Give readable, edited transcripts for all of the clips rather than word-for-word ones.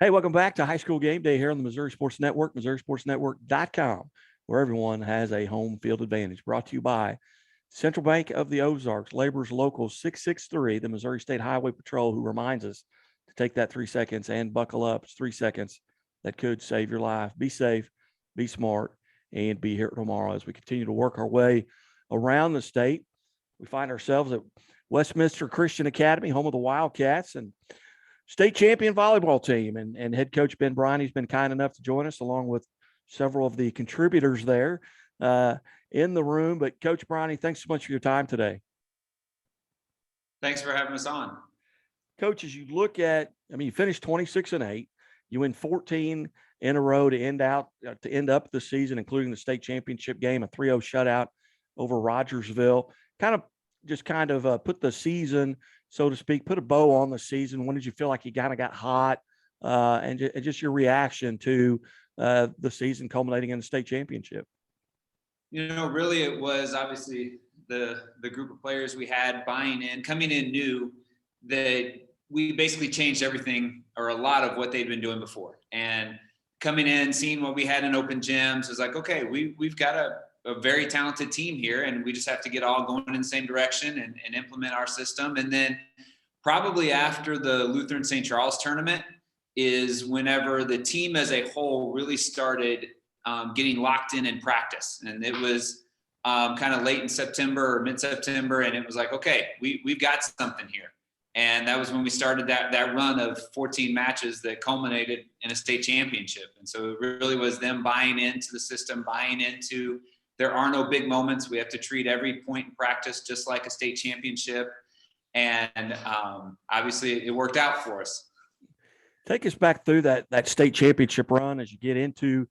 Hey, welcome back to High School Game Day here on the Missouri Sports Network, MissouriSportsNetwork.com, where everyone has a home field advantage. Brought to you by Central Bank of the Ozarks, Laborers Local 663, the Missouri State Highway Patrol, who reminds us to take that 3 seconds and buckle up. It's 3 seconds that could save your life. Be safe, be smart, and be here tomorrow as we continue to work our way around the state. We find ourselves at Westminster Christian Academy, home of the Wildcats, and state champion volleyball team. And head coach Ben Briney has been kind enough to join us, along with several of the contributors there in the room. But Coach Briney, thanks so much for your time today. Thanks for having us on. Coach, as you look at, you finished 26-8. You win 14 in a row to end up the season, including the state championship game, a 3-0 shutout over Rogersville. Kind of put the season, so to speak, put a bow on the season. When did you feel like you kind of got hot, and just your reaction to the season culminating in the state championship? Really it was obviously the group of players we had coming in new, that we basically changed everything, or a lot of what they'd been doing before. And coming in, seeing what we had in open gyms, was like, okay, we've got a very talented team here, and we just have to get all going in the same direction and implement our system. And then probably after the Lutheran St. Charles tournament is whenever the team as a whole really started getting locked in practice. And it was kind of late in September or mid-September, and it was like, okay, we've got something here. And that was when we started that run of 14 matches that culminated in a state championship. And so it really was them buying into the system, buying into there are no big moments. We have to treat every point in practice just like a state championship. And obviously it worked out for us. Take us back through that state championship run as you get into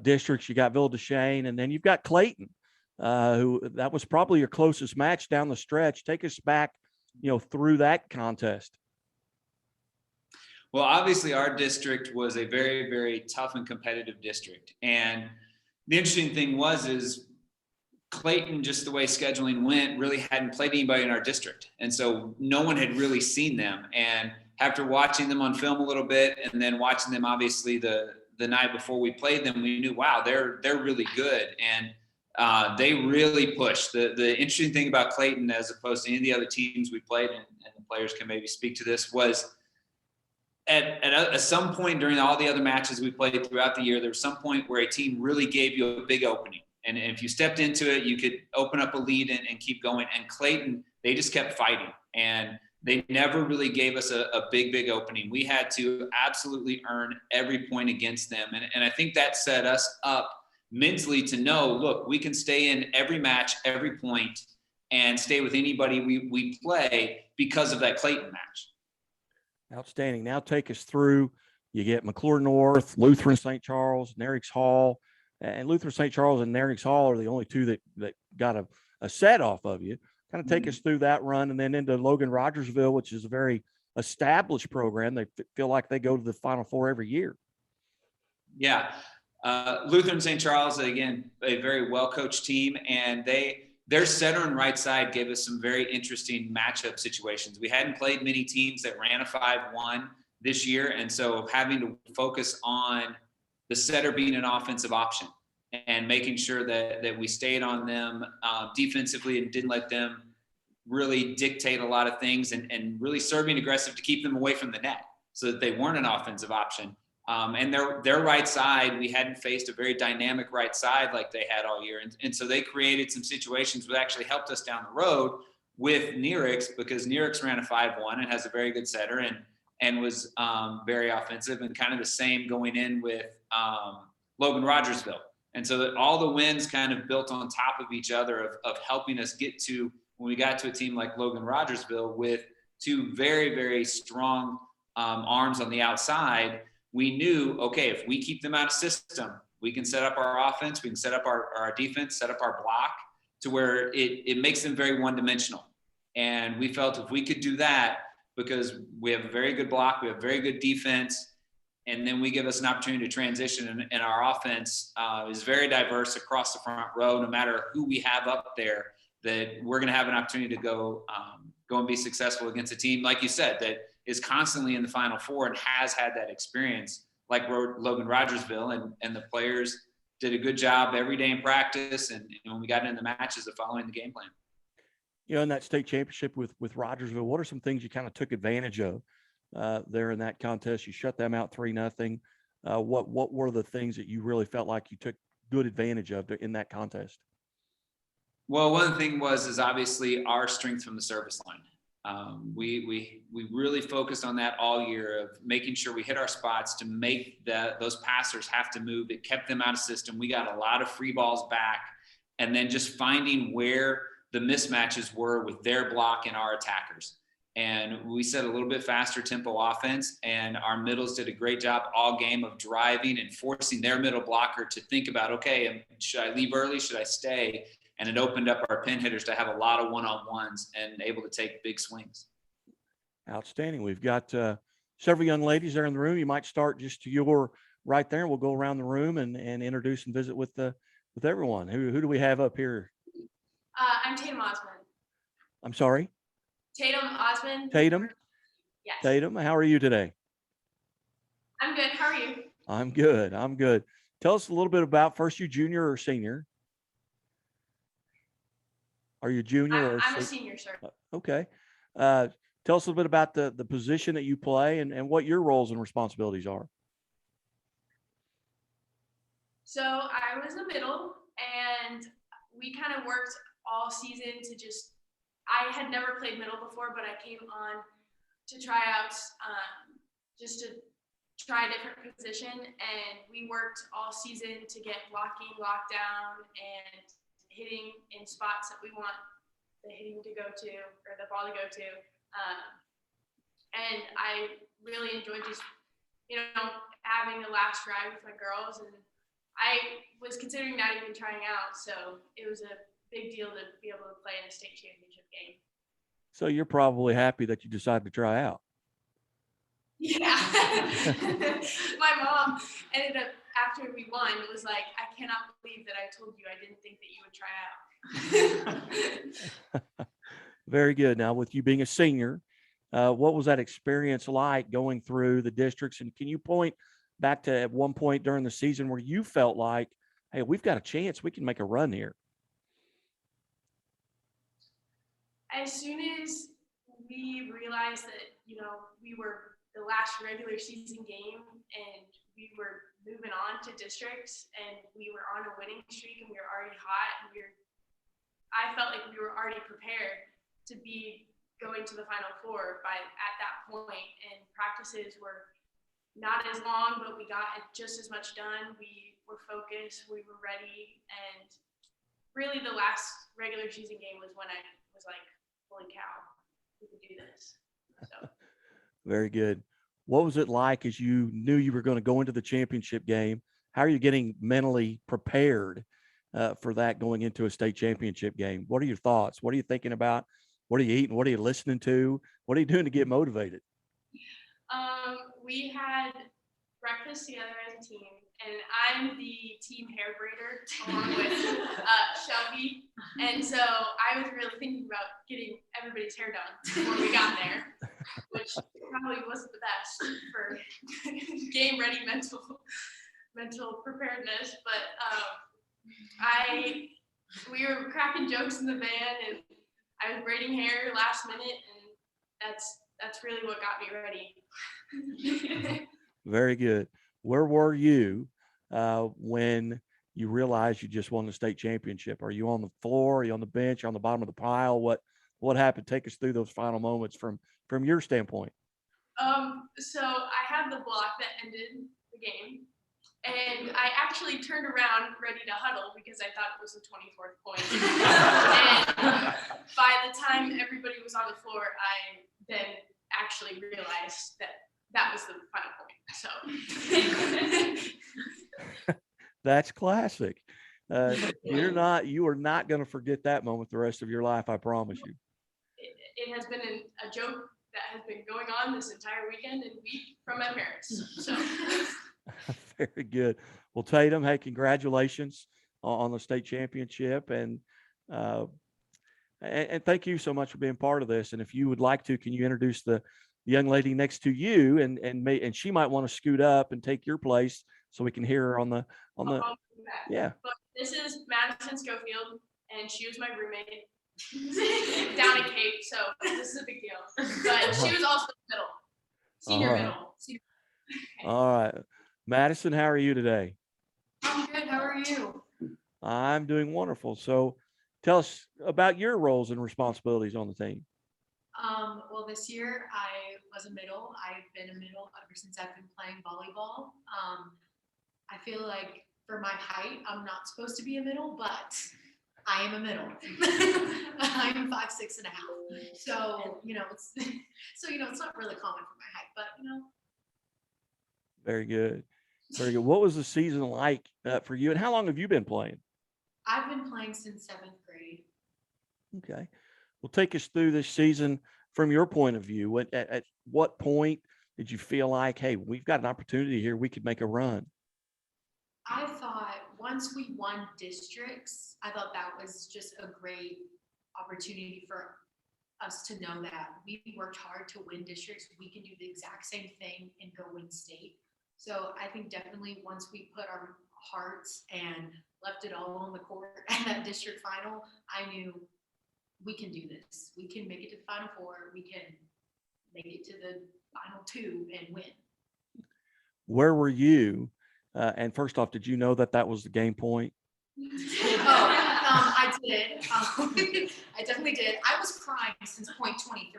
districts. You got Ville Duchesne, and then you've got Clayton, who that was probably your closest match down the stretch. Take us back, through that contest. Well, obviously our district was a very, very tough and competitive district. And the interesting thing is Clayton, just the way scheduling went, really hadn't played anybody in our district. And so no one had really seen them. And after watching them on film a little bit, and then watching them obviously the night before we played them, we knew, wow, they're really good. And they really pushed. The interesting thing about Clayton, as opposed to any of the other teams we played, and the players can maybe speak to this, was at some point during all the other matches we played throughout the year, there was some point where a team really gave you a big opening. And if you stepped into it, you could open up a lead and keep going. And Clayton, they just kept fighting. And they never really gave us a big opening. We had to absolutely earn every point against them. And I think that set us up mentally to know, look, we can stay in every match, every point, and stay with anybody we play because of that Clayton match. Outstanding. Now take us through. You get McClure North, Lutheran St. Charles, Nerix Hall, and Lutheran St. Charles and Nerix Hall are the only two that got a set off of you. Kind of take us through that run, and then into Logan Rogersville, which is a very established program. They feel like they go to the Final Four every year. Yeah. Lutheran St. Charles, again, a very well-coached team, and their center and right side gave us some very interesting matchup situations. We hadn't played many teams that ran a 5-1 this year, and so having to focus on the setter being an offensive option and making sure that we stayed on them defensively and didn't let them really dictate a lot of things, and really serving aggressive to keep them away from the net so that they weren't an offensive option. And their right side, we hadn't faced a very dynamic right side like they had all year. And so they created some situations that actually helped us down the road with Nerix, because Nerix ran a 5-1 and has a very good setter and was very offensive, and kind of the same going in with Logan Rogersville. And so that all the wins kind of built on top of each other of helping us get to, when we got to a team like Logan Rogersville with two very, very strong arms on the outside, we knew, okay, if we keep them out of system, we can set up our offense, we can set up our defense, set up our block to where it makes them very one-dimensional. And we felt if we could do that, because we have a very good block, we have very good defense, and then we give us an opportunity to transition, and our offense is very diverse across the front row, no matter who we have up there, that we're going to have an opportunity to go and be successful against a team, like you said, that is constantly in the Final Four and has had that experience, like Logan Rogersville, and the players did a good job every day in practice, and when we got into the matches of following the game plan. In that state championship with Rogersville, what are some things you kind of took advantage of there in that contest? You shut them out 3-0. What were the things that you really felt like you took good advantage of in that contest? Well, one of the things is obviously our strength from the service line. We really focused on that all year, of making sure we hit our spots to make those passers have to move. It kept them out of system. We got a lot of free balls back, and then just finding where the mismatches were with their block and our attackers. And we set a little bit faster tempo offense, and our middles did a great job all game of driving and forcing their middle blocker to think about, okay, should I leave early? Should I stay? And it opened up our pin hitters to have a lot of one-on-ones and able to take big swings. Outstanding. We've got several young ladies there in the room. You might start just to your right there. We'll go around the room and introduce and visit with everyone. Who do we have up here? I'm Tatum Osmond. I'm sorry? Tatum Osmond. Tatum? Yes. Tatum, how are you today? I'm good. How are you? I'm good. Tell us a little bit about, first, you junior or senior? Are you junior? I'm a senior, sir. Okay. Tell us a little bit about the position that you play and what your roles and responsibilities are. So I was a middle, and we kind of worked all season to I had never played middle before, but I came on to tryouts just to try a different position, and we worked all season to get blocking, lockdown, and hitting in spots that we want the hitting to go to, or the ball to go to. And I really enjoyed just, having the last ride with my girls, and I was considering not even trying out, so it was a big deal to be able to play in a state championship game. So you're probably happy that you decided to try out. Yeah. My mom ended up, after we won, was like, I cannot believe that I told you I didn't think that you would try out. Very good. Now, with you being a senior, what was that experience like going through the districts? And can you point back to at one point during the season where you felt like, hey, we've got a chance, we can make a run here? As soon as we realized that, we were the last regular season game and we were moving on to districts and we were on a winning streak and we were already hot, and I felt like we were already prepared to be going to the Final Four at that point, and practices were not as long, but we got just as much done. We were focused, we were ready, and really the last regular season game was when I was like, holy cow, we could do this. So. Very good. What was it like as you knew you were going to go into the championship game? How are you getting mentally prepared for that going into a state championship game? What are your thoughts? What are you thinking about? What are you eating? What are you listening to? What are you doing to get motivated? We had breakfast together as a team, and I'm the team hair braider along with Shelby. And so I was really thinking about getting everybody's hair done before we got there, which probably wasn't the best for game ready mental preparedness. But we were cracking jokes in the van, and I was braiding hair last minute, and that's really what got me ready. Very good. Where were you when you realized you just won the state championship? Are you on the floor? Are you on the bench? Are you on the bottom of the pile? What happened? Take us through those final moments from your standpoint. So I had the block that ended the game, and I actually turned around ready to huddle because I thought it was the 24th point. And by the time everybody was on the floor, I then actually realized that was the final point. So That's classic. You are not going to forget that moment the rest of your life, I promise you. It has been a joke that has been going on this entire weekend and week from my parents. So very good. Well, Tatum, hey, congratulations on the state championship, and thank you so much for being part of this. And if you would like to, can you introduce the young lady next to you, and she might want to scoot up and take your place so we can hear her on the. Yeah. But this is Madison Schofield, and she was my roommate down in Cape, so this is a big deal. But she was also middle, senior All right. middle. Senior. All right, Madison, how are you today? I'm good. How are you? I'm doing wonderful. So, tell us about your roles and responsibilities on the team. Well, this year I was a middle. I've been a middle ever since I've been playing volleyball. I feel like for my height, I'm not supposed to be a middle, but I am a middle. I'm 5'6.5". So, it's not really common for my height, but Very good. Very good. What was the season like for you, and how long have you been playing? I've been playing since 7th grade. Okay. Well, take us through this season from your point of view. At what point did you feel like, hey, we've got an opportunity here, we could make a run? I thought once we won districts, I thought that was just a great opportunity for us to know that we worked hard to win districts. We can do the exact same thing and go win state. So I think definitely once we put our hearts and left it all on the court at that district final, I knew we can do this. We can make it to the Final Four. We can make it to the Final Two and win. Where were you? And first off, did you know that was the game point? I did. I definitely did. I was crying since point 23,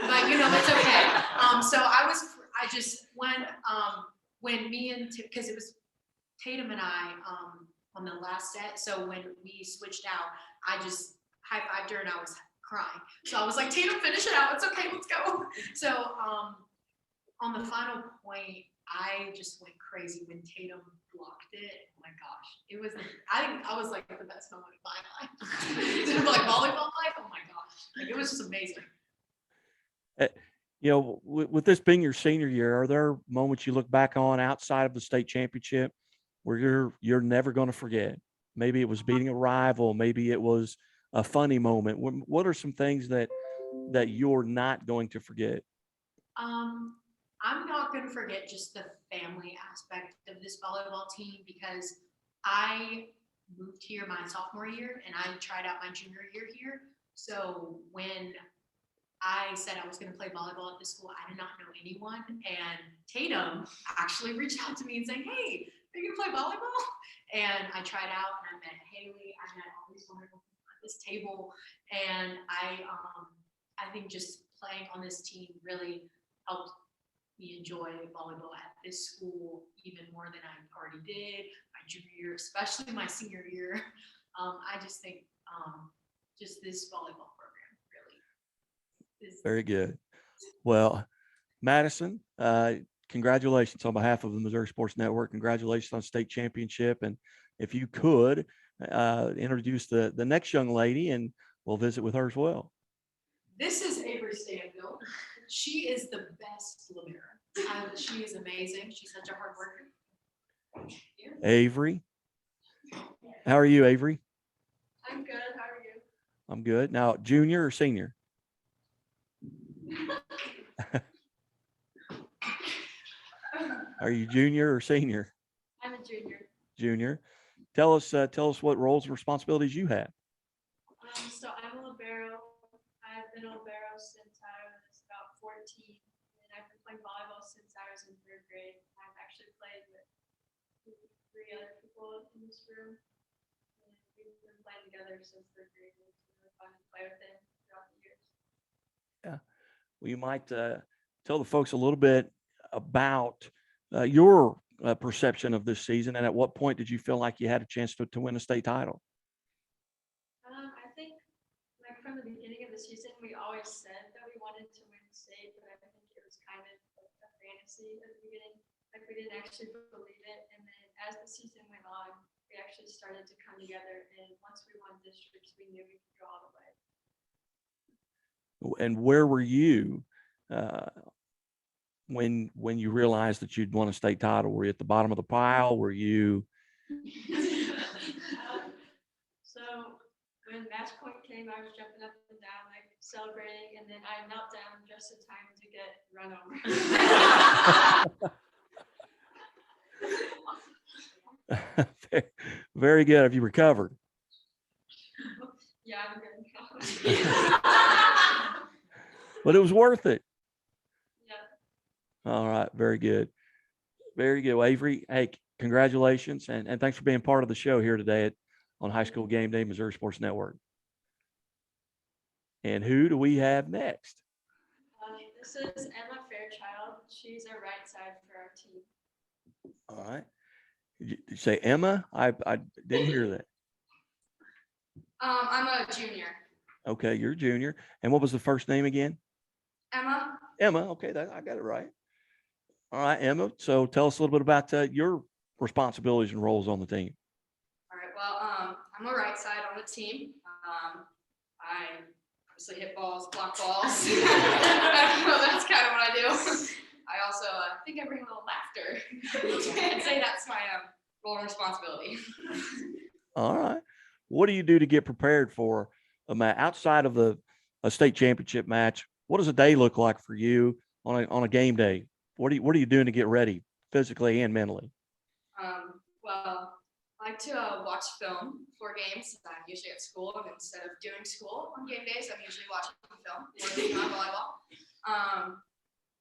but that's okay. So I just when me and because it was Tatum and I on the last set. So when we switched out, I just high-fived her and I was crying. So I was like, Tatum, finish it out. It's okay. Let's go. So on the final point, I just went crazy when Tatum blocked it. Oh my gosh. I was like the best moment of my life. Like volleyball life. Oh my gosh. Like it was just amazing. With this being your senior year, are there moments you look back on outside of the state championship where you're never going to forget? Maybe it was beating a rival. Maybe it was a funny moment. What are some things that you're not going to forget? I'm not going to forget just the family aspect of this volleyball team because I moved here my sophomore year and I tried out my junior year here. So when I said I was going to play volleyball at this school, I did not know anyone. And Tatum actually reached out to me and saying, hey, are you going to play volleyball? And I tried out and I met Haley. I met all these wonderful people at this table. And I think just playing on this team really helped me enjoy volleyball at this school even more than I already did my junior year, especially my senior year. I just think just this volleyball program really is very good. Well, Madison, congratulations on behalf of the Missouri Sports Network. Congratulations on state championship. And if you could introduce the next young lady, and we'll visit with her as well. This is Avery Stanville. She is the best libero. She is amazing. She's such a hard worker. Yeah. Avery. How are you, Avery? I'm good. How are you? I'm good. Now, junior or senior? Are you junior or senior? I'm a junior. Junior. Tell us what roles and responsibilities you have. So I'm a libero. I've been a libero since I was about 14, and I've been playing volleyball since I was in 3rd grade. I've actually played with 3 other people in this room, and we've been playing together since 3rd grade. It's really fun to play with them throughout the years. Yeah. Well, you might tell the folks a little bit about your perception of this season, and at what point did you feel like you had a chance to win a state title? I think like from the beginning of the season, we always said that we wanted to win state, but I think it was kind of like a fantasy at the beginning. Like we didn't actually believe it, and then as the season went on, we actually started to come together. And once we won districts, we knew we could go all the way. And where were you when you realized that you'd won a state title? Were you at the bottom of the pile? Were you? So when match point came, I was jumping up and down like celebrating, and then I knelt down just in time to get run over. Very good. Have you recovered? Yeah, I'm good. But it was worth it. Yeah. All right. Very good. Very good. Well, Avery, hey, congratulations. And thanks for being part of the show here today on High School Game Day, Missouri Sports Network. And who do we have next? This is Emma Fairchild. She's our right side for our team. All right. Did you say Emma? I didn't hear that. I'm a junior. Okay, you're a junior. And what was the first name again? Emma. Emma. Okay, I got it right. All right, Emma. So tell us a little bit about your responsibilities and roles on the team. All right. Well, I'm a right side on the team. I obviously hit balls, block balls. That's kind of what I do. I also think I bring a little laughter. I'd say that's my role and responsibility. All right. What do you do to get prepared for a match outside of a state championship match? What does a day look like for you on a game day? What are you doing to get ready physically and mentally? Well, I like to watch film before games. I'm usually at school, and instead of doing school on game days, I'm usually watching film or volleyball.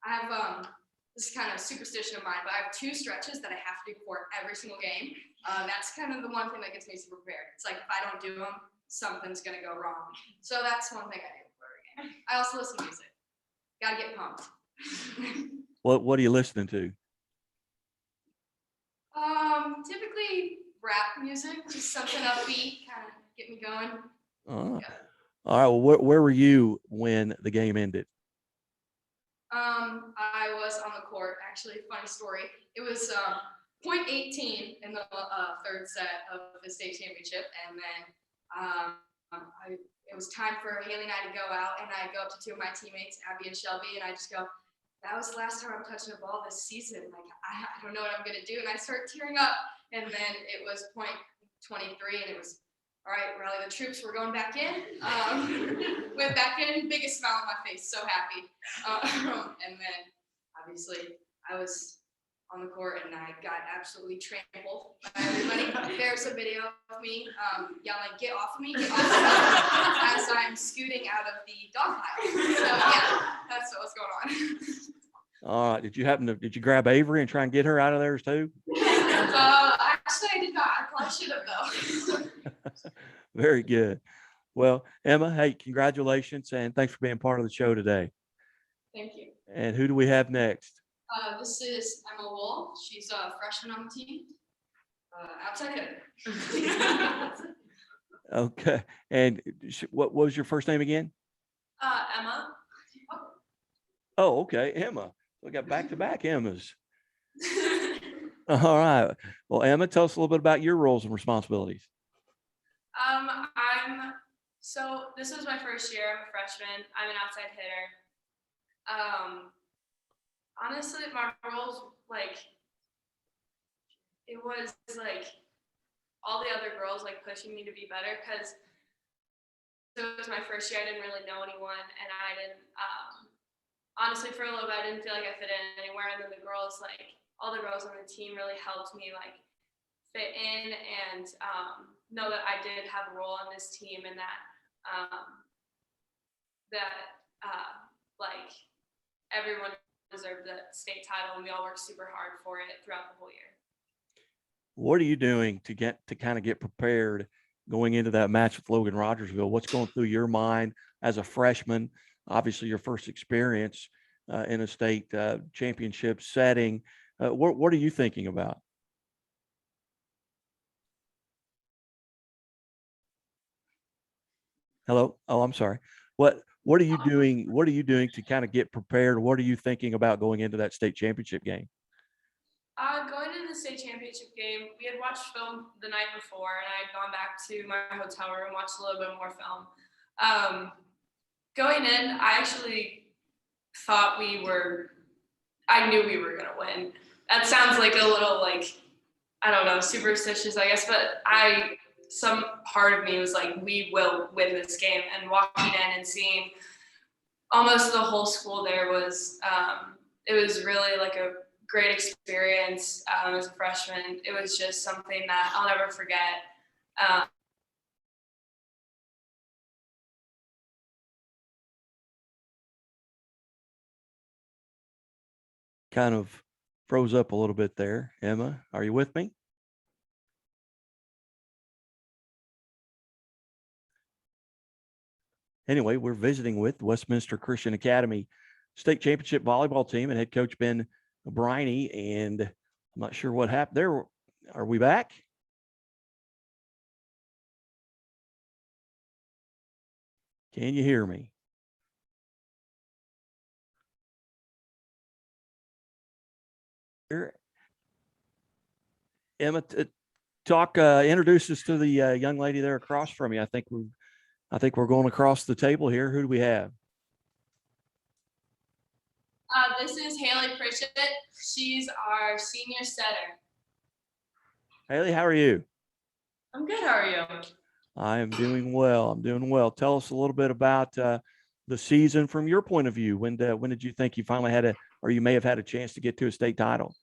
I have this is kind of a superstition of mine, but I have 2 stretches that I have to do before every single game. That's kind of the one thing that gets me super prepared. It's like if I don't do them, something's gonna go wrong. So that's one thing I do before every game. I also listen to music. Gotta get pumped. What are you listening to? Typically rap music, just something upbeat, kind of get me going. All Yeah. right. Well, where were you when the game ended? I was on the court. Actually, funny story. It was point 18 in the third set of the state championship, and then it was time for Haley and I to go out, and I go up to 2 of my teammates, Abby and Shelby, and I just go, "That was the last time I'm touching a ball this season. Like, I don't know what I'm gonna do," and I start tearing up. And then it was point 23, and it was, all right, rally the troops. We're going back in. Went back in, biggest smile on my face, so happy. And then, obviously, I was on the court, and I got absolutely trampled by everybody. There's a video of me yelling, "Get off of me, get off of me," as I'm scooting out of the dog pile. So, yeah, that's what was going on. All right. Did you grab Avery and try and get her out of there too? Actually, I did not. I probably should have, though. Very good. Well, Emma, hey, congratulations and thanks for being part of the show today. Thank you. And who do we have next? This is Emma Wool. She's a freshman on the team. Outside hitter. Okay. And what was your first name again? Emma. Oh, okay. Emma. We got back-to-back Emmas. All right. Well, Emma, tell us a little bit about your roles and responsibilities. So this was my first year. I'm a freshman. I'm an outside hitter. Honestly, my roles, it was all the other girls pushing me to be better, because it was my first year. I didn't really know anyone, and I didn't, honestly, for a little bit, I didn't feel like I fit in anywhere. And then the girls, all the girls on the team really helped me fit in and know that I did have a role on this team, and that everyone deserved the state title, and we all worked super hard for it throughout the whole year. What are you doing to kind of get prepared going into that match with Logan Rogersville? What's going through your mind as a freshman? Obviously, your first experience in a state championship setting. What are you thinking about? Hello? Oh, I'm sorry. What are you doing? What are you doing to kind of get prepared? What are you thinking about going into that state championship game? Going into the state championship game, we had watched film the night before, and I had gone back to my hotel room and watched a little bit more film. Going in, I actually thought I knew we were going to win. That sounds like a little I don't know, superstitious, I guess, but some part of me was we will win this game. And walking in and seeing almost the whole school there was, it was really like a great experience as a freshman. It was just something that I'll never forget. Kind of froze up a little bit there. Emma, are you with me? Anyway, we're visiting with Westminster Christian Academy state championship volleyball team and head coach Ben Briney. And I'm not sure what happened there. Are we back? Can you hear me? Here. Emma, introduce us to the young lady there across from you. I think we're going across the table here. Who do we have? This is Haley Pritchett. She's our senior setter. Haley, how are you? I'm good. How are you? I am doing well. I'm doing well. Tell us a little bit about the season from your point of view. When did you think you finally had or you may have had a chance to get to a state title?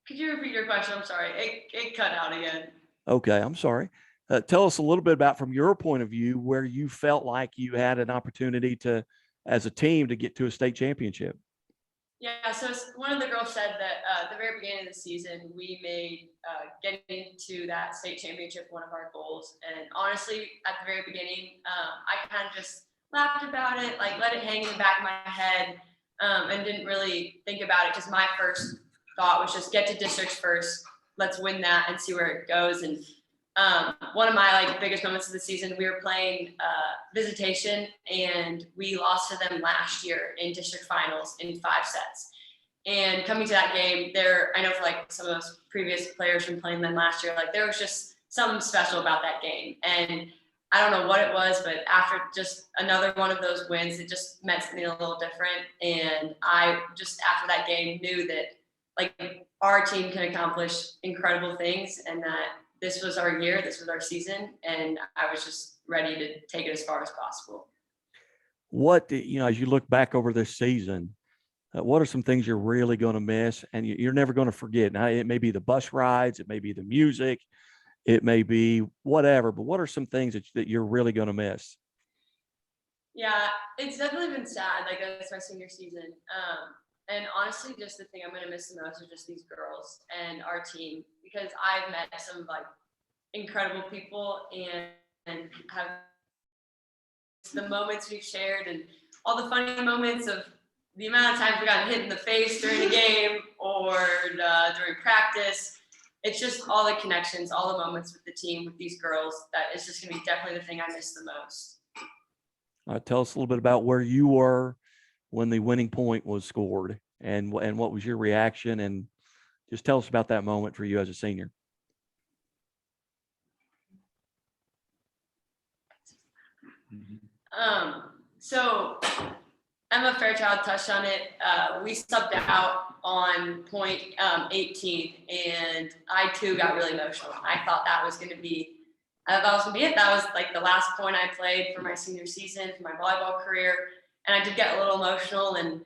Could you repeat your question? I'm sorry. It cut out again. Okay, I'm sorry. Tell us a little bit about from your point of view where you felt like you had an opportunity to, as a team, to get to a state championship. Yeah, so one of the girls said that at the very beginning of the season, we made getting to that state championship one of our goals. And honestly, at the very beginning, I kind of just laughed about it, like let it hang in the back of my head, and didn't really think about it because my first thought was just get to districts first. Let's win that and see where it goes. And one of my biggest moments of the season, we were playing visitation and we lost to them last year in district finals in 5 sets. And coming to that game, I know for some of those previous players from playing them last year, there was just something special about that game. And I don't know what it was, but after just another one of those wins, it just meant something a little different. And I just after that game knew that our team can accomplish incredible things and that this was our year, this was our season, and I was just ready to take it as far as possible. What, as you look back over this season, what are some things you're really going to miss and you're never going to forget? Now, it may be the bus rides, it may be the music, it may be whatever, but what are some things that you're really going to miss? Yeah, it's definitely been sad. It's my senior season. And honestly, just the thing I'm going to miss the most is just these girls and our team, because I've met some incredible people and have the moments we've shared and all the funny moments of the amount of times we got hit in the face during a game or during practice. It's just all the connections, all the moments with the team, with these girls, that is just going to be definitely the thing I miss the most. Tell us a little bit about where you were when the winning point was scored and what was your reaction, and just tell us about that moment for you as a senior. So Emma Fairchild touched on it. We subbed out on point 18, and I too got really emotional. I thought that was going to be it. That was the last point I played for my senior season, for my volleyball career. And I did get a little emotional, and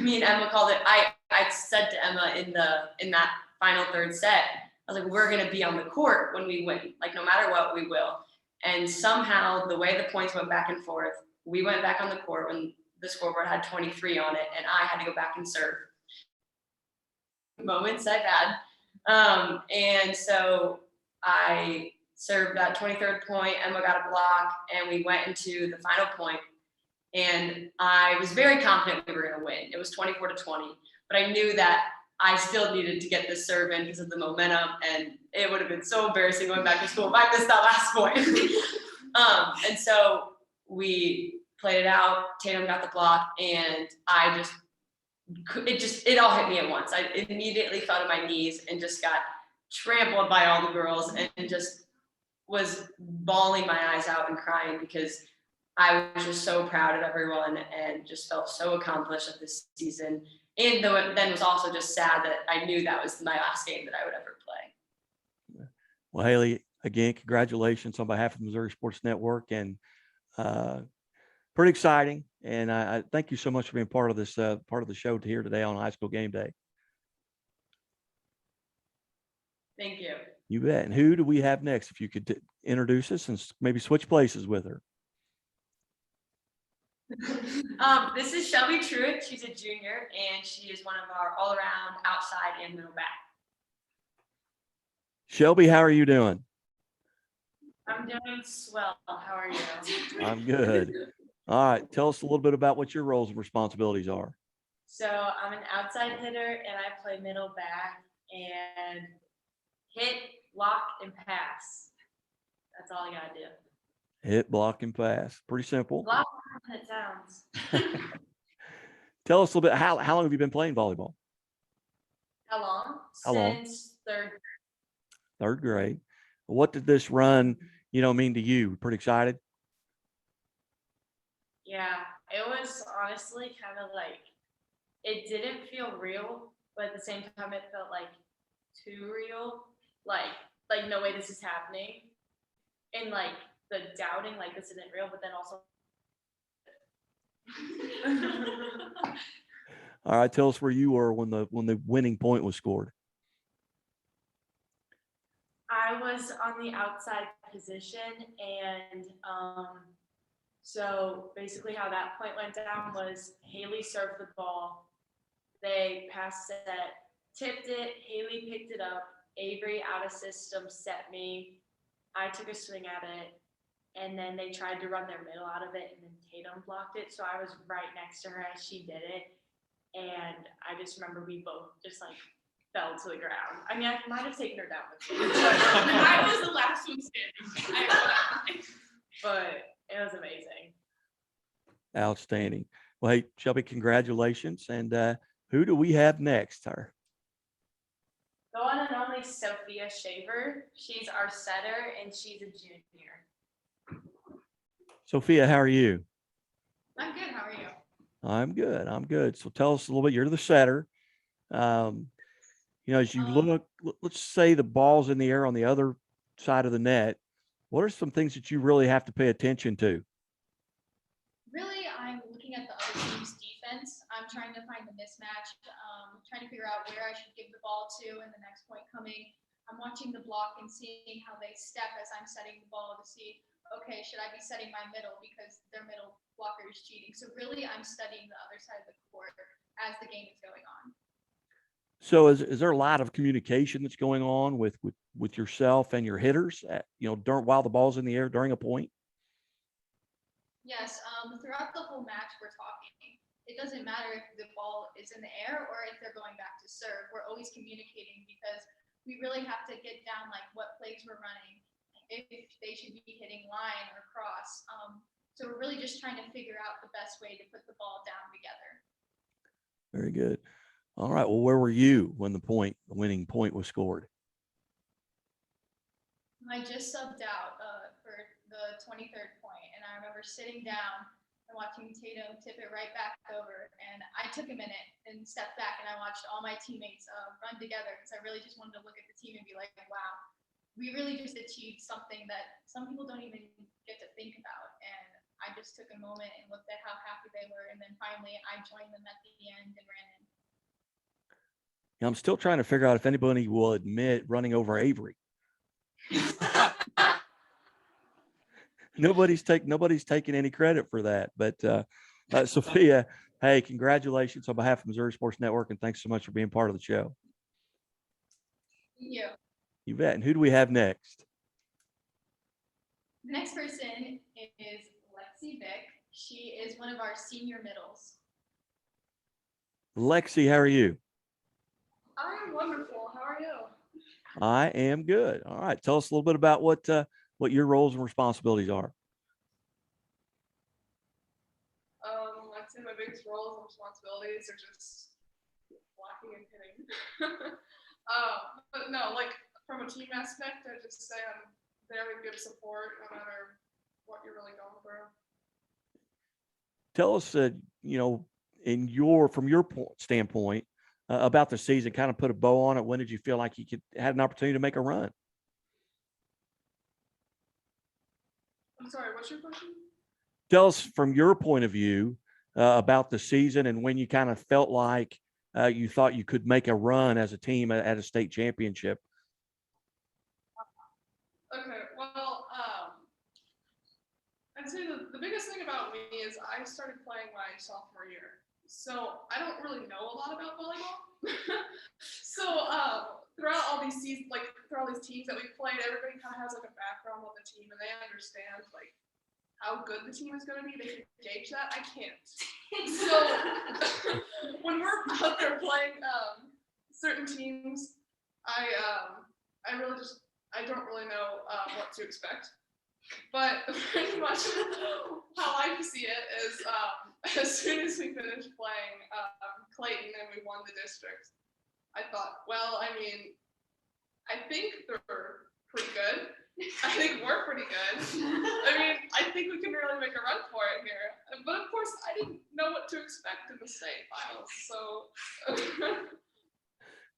me and Emma called it. I said to Emma in that final third set, I was like, we're gonna be on the court when we win. No matter what, we will. And somehow the way the points went back and forth, we went back on the court when the scoreboard had 23 on it, and I had to go back and serve. Moments I've had, and so I served that 23rd point. Emma got a block, and we went into the final point. And I was very confident we were going to win. It was 24-20, but I knew that I still needed to get this serve in because of the momentum, and it would have been so embarrassing going back to school if I missed that last point. And so we played it out. Tatum got the block, and it all hit me at once. I immediately fell to my knees and just got trampled by all the girls, and just was bawling my eyes out and crying because I was just so proud of everyone and just felt so accomplished at this season. And then was also just sad that I knew that was my last game that I would ever play. Well, Haley, again, congratulations on behalf of the Missouri Sports Network, and pretty exciting. And I thank you so much for being part of this part of the show here today on High School Game Day. Thank you. You bet. And who do we have next? If you could introduce us and maybe switch places with her. This is Shelby Trout. She's a junior, and she is one of our all-around outside and middle back. Shelby, how are you doing? I'm doing swell. How are you? I'm good. All right. Tell us a little bit about what your roles and responsibilities are. So I'm an outside hitter, and I play middle back and hit, block, and pass. That's all I gotta do. Hit, block, and pass. Pretty simple. A lot more than it sounds. Tell us a little bit, how long have you been playing volleyball? How long? How long? Since third. Third grade. What did this run, mean to you? Pretty excited? Yeah, it was honestly kind of like, it didn't feel real, but at the same time, it felt like too real. Like no way this is happening. And like the doubting, like this isn't real, but then also. All right, tell us where you were when the winning point was scored. I was on the outside position, and so basically how that point went down was Haley served the ball, they passed it, tipped it, Haley picked it up, Avery out of system set me, I took a swing at it, and then they tried to run their middle out of it, and then Tatum blocked it, so I was right next to her as she did it, and I just remember we both just like fell to the ground. I mean, I might have taken her down with me. I was the last one standing. But it was amazing. Outstanding. Well, hey, Shelby, congratulations. And who do we have next? Her. The one and only Sofia Shaver. She's our setter, and she's a junior. Sophia, how are you? I'm good. How are you? I'm good. I'm good. So tell us a little bit. You're the setter. As you look, let's say the ball's in the air on the other side of the net. What are some things that you really have to pay attention to? Really, I'm looking at the other team's defense. I'm trying to find the mismatch, trying to figure out where I should give the ball to in the next point coming. I'm watching the block and seeing how they step as I'm setting the ball to see, okay, should I be setting my middle because their middle blocker is cheating? So really, I'm studying the other side of the court as the game is going on. So is there a lot of communication that's going on with yourself and your hitters, while the ball's in the air during a point? Yes, throughout the whole match, we're talking. It doesn't matter if the ball is in the air or if they're going back to serve. We're always communicating because we really have to get down like what plays we're running, if they should be hitting line or cross. So we're really just trying to figure out the best way to put the ball down together. Very good. All right. Well, where were you when the winning point was scored? I just subbed out for the 23rd point, and I remember sitting down and watching Tatum tip it right back over. And I took a minute and stepped back, and I watched all my teammates run together because I really just wanted to look at the team and be like, wow, we really just achieved something that some people don't even get to think about. And I just took a moment and looked at how happy they were. And then finally, I joined them at the end and ran in. I'm still trying to figure out if anybody will admit running over Avery. Nobody's taking any credit for that. But Sophia, hey, congratulations on behalf of Missouri Sports Network, and thanks so much for being part of the show. Thank you. You bet. And who do we have next? The next person is Lexi Vick. She is one of our senior middles. Lexi, how are you? I'm wonderful. How are you? I am good. All right. Tell us a little bit about what your roles and responsibilities are. I'd say my biggest roles and responsibilities are just blocking and hitting. But no, like from a team aspect, I just say I'm there to give support no matter what you're really going through. Tell us, from your standpoint, about the season, kind of put a bow on it. When did you feel like you had an opportunity to make a run? I'm sorry, what's your question? Tell us from your point of view about the season and when you kind of felt like you thought you could make a run as a team at a state championship. Okay, well, I'd say the biggest thing about me is I started playing my sophomore year. So I don't really know a lot about volleyball. So throughout all these seasons, like throughout all these teams that we've played, everybody kind of has like a background on the team and they understand like how good the team is going to be. They can gauge that. I can't. So when we're out there playing certain teams, I don't really know what to expect. But pretty much how I see it is as soon as we finished playing Clayton and we won the district, I thought, well, I mean, I think they're pretty good. I think we're pretty good. I mean, I think we can really make a run for it here. But of course, I didn't know what to expect in the state finals. So.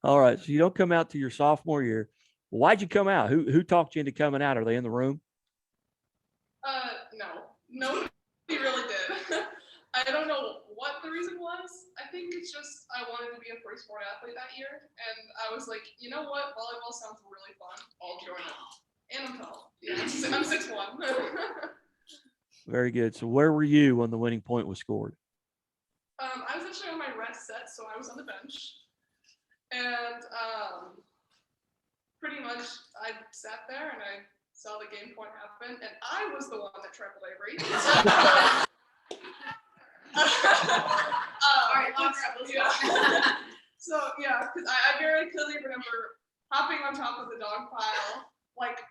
All right. So you don't come out to your sophomore year. Why'd you come out? Who talked you into coming out? Are they in the room? No, nobody really did. I don't know what the reason was. I think it's just I wanted to be a free sport athlete that year, and I was like, you know what, volleyball sounds really fun. I'll join it. And I'm tall. Yeah, I'm 6'1". Very good. So where were you when the winning point was scored? I was actually on my rest set, so I was on the bench, and pretty much I sat there and I saw the game point happen, and I was the one that tripled Avery. All right, let's yeah. go. So yeah, because I very clearly remember hopping on top of the dog pile, like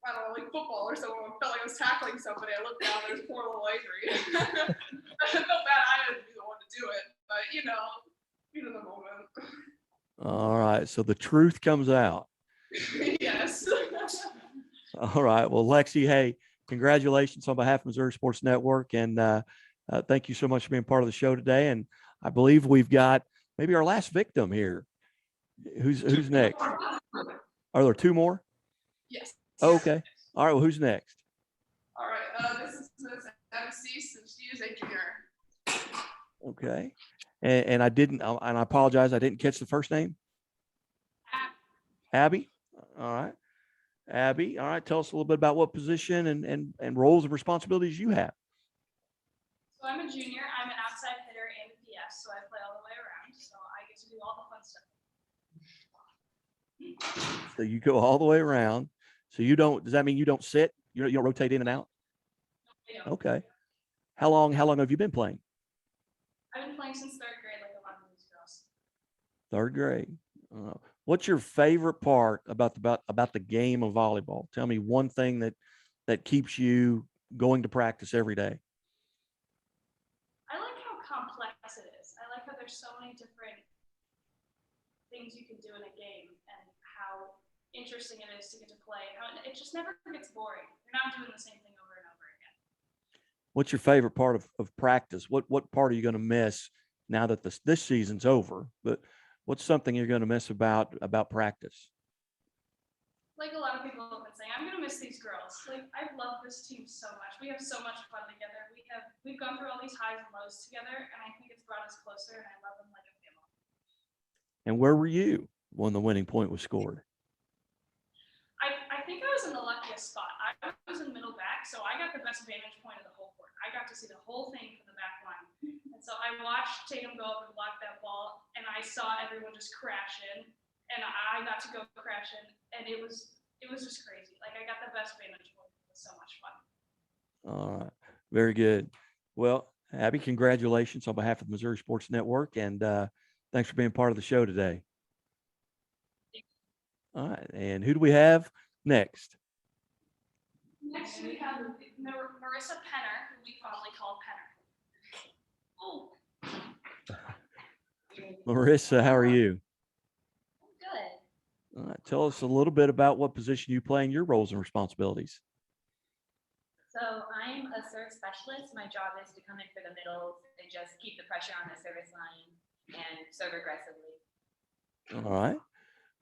I don't know, like football or something. I felt like I was tackling somebody. I looked down, there's poor little Avery. I felt bad I had to be the one to do it, but you know the moment. All right. So the truth comes out. Yes. All right. Well, Lexi, hey, congratulations on behalf of Missouri Sports Network. And thank you so much for being part of the show today. And I believe we've got maybe our last victim here. Who's next? Are there two more? Yes. Oh, okay. All right. Well, who's next? All right. This is Miss MC, and she is a junior. Okay. And I didn't, and I apologize, I didn't catch the first name. Abby. All right. Abby. All right. Tell us a little bit about what position and roles and responsibilities you have. So I'm a junior. I'm an outside hitter and a PS, so I play all the way around. So I get to do all the fun stuff. So you go all the way around. So you don't, does that mean you don't sit? You don't rotate in and out? Okay. How long have you been playing? I've been playing since third grade, like a lot of these girls. Third grade. What's your favorite part about the game of volleyball? Tell me one thing that keeps you going to practice every day. I like how complex it is. I like how there's so many different things you can do in a game and how interesting it is to get to play. How it just never gets boring. You're not doing the same thing over and over again. What's your favorite part of practice? What part are you going to miss now that this season's over? But what's something you're going to miss about practice? Like a lot of people have been saying, I'm gonna miss these girls. Like I love this team so much. We have so much fun together. We've gone through all these highs and lows together, and I think it's brought us closer. And I love them like a family. And where were you when the winning point was scored? I think I was in the luckiest spot. I was in middle back, so I got the best vantage point of the whole court. I got to see the whole thing from the back line. And so I watched Tatum go up and block that ball, and I saw everyone just crash in, and I got to go crash in, and it was just crazy. Like I got the best vantage point. It was so much fun. All right. Very good. Well, Abby, congratulations on behalf of the Missouri Sports Network, and thanks for being part of the show today. All right. And who do we have next? Next we have Marissa Penner, who we fondly call Penner. Oh. Marissa, how are you? Good. All right. Tell us a little bit about what position you play and your roles and responsibilities. So I'm a serve specialist. My job is to come in for the middles and just keep the pressure on the service line and serve aggressively. All right.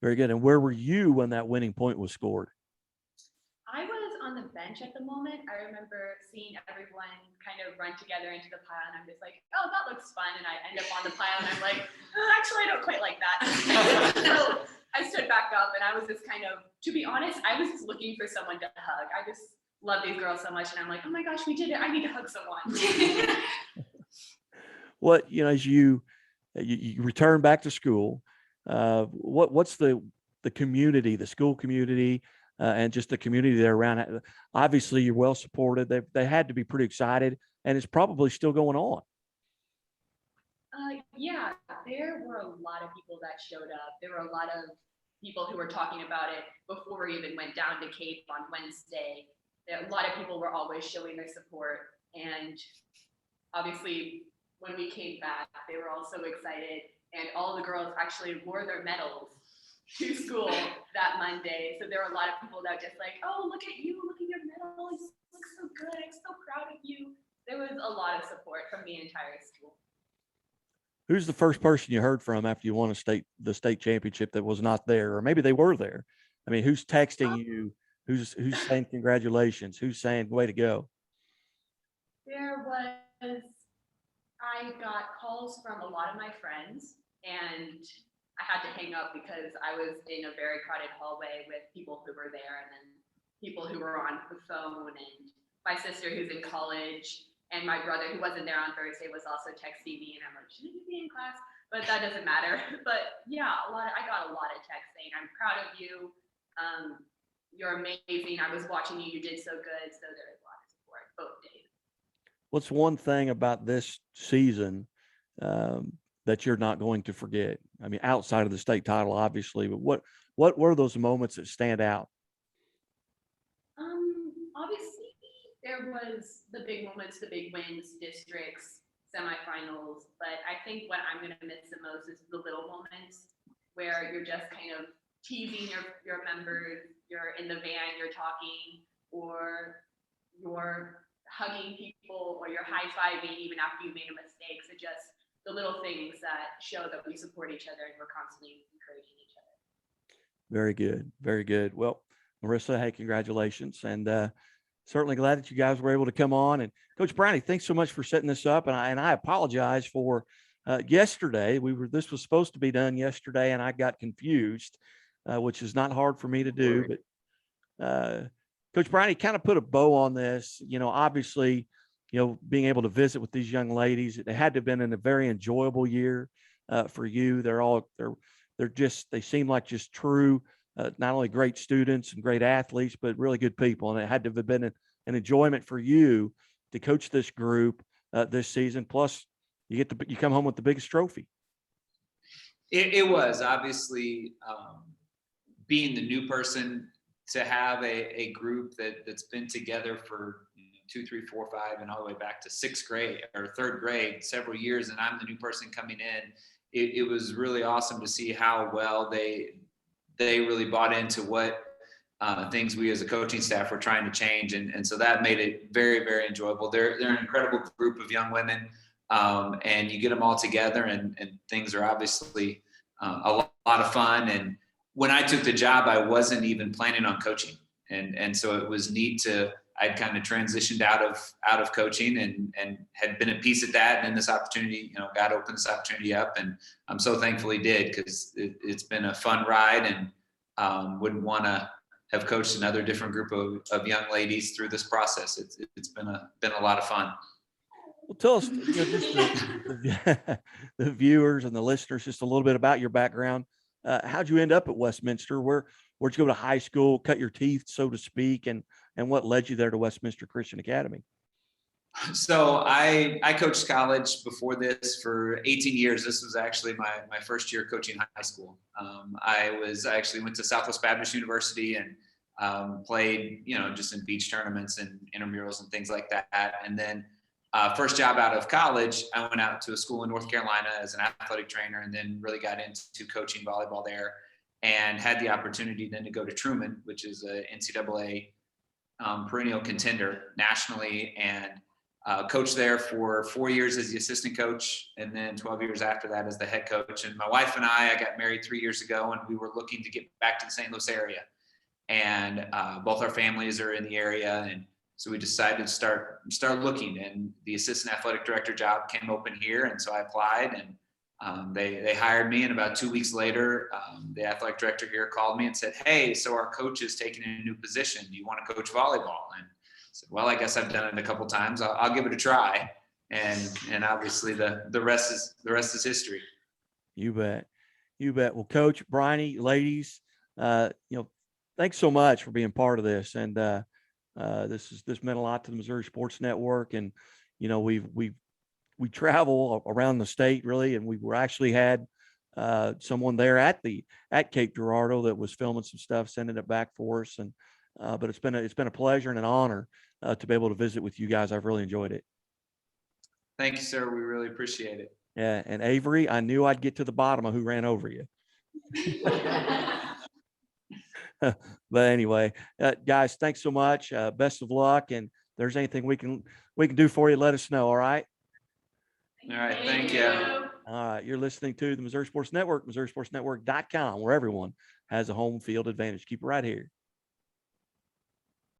Very good. And where were you when that winning point was scored? I was on the bench at the moment, I remember seeing everyone kind of run together into the pile, and I'm just like, oh, that looks fun. And I end up on the pile, and I'm like, oh, actually, I don't quite like that. So I stood back up, and I was just kind of, to be honest, I was just looking for someone to hug. I just love these girls so much, and I'm like, oh my gosh, we did it. I need to hug someone. What, as you return back to school, what's the community, the school community, and just the community there around? Obviously, you're well supported. They had to be pretty excited, and it's probably still going on. Yeah, there were a lot of people that showed up. There were a lot of people who were talking about it before we even went down to Cape on Wednesday. A lot of people were always showing their support, and obviously, when we came back, they were all so excited, and all the girls actually wore their medals to school that Monday. So there were a lot of people that were just like, oh, look at you, look at your medal, you look so good, I'm so proud of you. There was a lot of support from the entire school. Who's the first person you heard from after you won the state championship that was not there, or maybe they were there? I mean, who's texting you? Who's saying congratulations? Who's saying way to go? I got calls from a lot of my friends, and I had to hang up because I was in a very crowded hallway with people who were there, and then people who were on the phone, and my sister who's in college, and my brother who wasn't there on Thursday was also texting me, and I'm like, shouldn't you be in class? But that doesn't matter. But yeah, I got a lot of texts saying, I'm proud of you. You're amazing. I was watching you. You did so good. So there was a lot of support both days. What's one thing about this season that you're not going to forget? I mean, outside of the state title, obviously, but what were those moments that stand out? Obviously, there was the big moments, the big wins, districts, semifinals. But I think what I'm going to miss the most is the little moments where you're just kind of teasing your members, you're in the van, you're talking, or you're hugging people, or you're high-fiving even after you made a mistake. So just the little things that show that we support each other and we're constantly encouraging each other. Very good. Very good. Well, Marissa, hey, congratulations. And certainly glad that you guys were able to come on. And Coach Briney, thanks so much for setting this up. And I apologize for yesterday. This was supposed to be done yesterday, and I got confused, which is not hard for me to do. But Coach Briney, kind of put a bow on this. Obviously, being able to visit with these young ladies, it had to have been in a very enjoyable year for you. They seem like just true, not only great students and great athletes, but really good people. And it had to have been an enjoyment for you to coach this group this season. Plus, you come home with the biggest trophy. It was obviously being the new person, to have a group that's been together for 2, 3, 4, 5, and all the way back to 6th grade or 3rd grade, several years, and I'm the new person coming in. It was really awesome to see how well they really bought into what things we as a coaching staff were trying to change, and so that made it very, very enjoyable. They're an incredible group of young women, and you get them all together, and things are obviously a lot of fun. And when I took the job, I wasn't even planning on coaching. And so it was neat I'd kind of transitioned out of coaching and had been a piece of that. And then this opportunity, God opened this opportunity up, and I'm so thankful he did, because it's been a fun ride, and wouldn't want to have coached another different group of young ladies through this process. It's been a lot of fun. Well, tell us, just the viewers and the listeners, just a little bit about your background. How'd you end up at Westminster? Where'd you go to high school, cut your teeth, so to speak, and what led you there to Westminster Christian Academy? So I coached college before this for 18 years. This was actually my first year coaching high school. I actually went to Southwest Baptist University and played, just in beach tournaments and intramurals and things like that. And then first job out of college, I went out to a school in North Carolina as an athletic trainer, and then really got into coaching volleyball there, and had the opportunity then to go to Truman, which is a NCAA perennial contender nationally, and coached there for 4 years as the assistant coach, and then 12 years after that as the head coach. And my wife and I got married 3 years ago, and we were looking to get back to the St. Louis area. and both our families are in the area, and so we decided to start looking. And the assistant athletic director job came open here, and so I applied, and they hired me. And about 2 weeks later, the athletic director here called me and said, "Hey, so our coach is taking a new position. Do you want to coach volleyball?" And I said, "Well, I guess I've done it a couple times. I'll give it a try." And obviously the rest is history. You bet. You bet. Well, Coach, Briney, ladies, thanks so much for being part of this. And this meant a lot to the Missouri Sports Network. And, we travel around the state really. And we actually had someone there at Cape Girardeau that was filming some stuff, sending it back for us. And, but it's been a pleasure and an honor to be able to visit with you guys. I've really enjoyed it. Thank you, sir. We really appreciate it. Yeah. And Avery, I knew I'd get to the bottom of who ran over you. But anyway, guys, thanks so much. Best of luck. And if there's anything we can do for you, let us know. All right. All right. Thank you. All right. You're listening to the Missouri Sports Network, MissouriSportsNetwork.com, where everyone has a home field advantage. Keep it right here.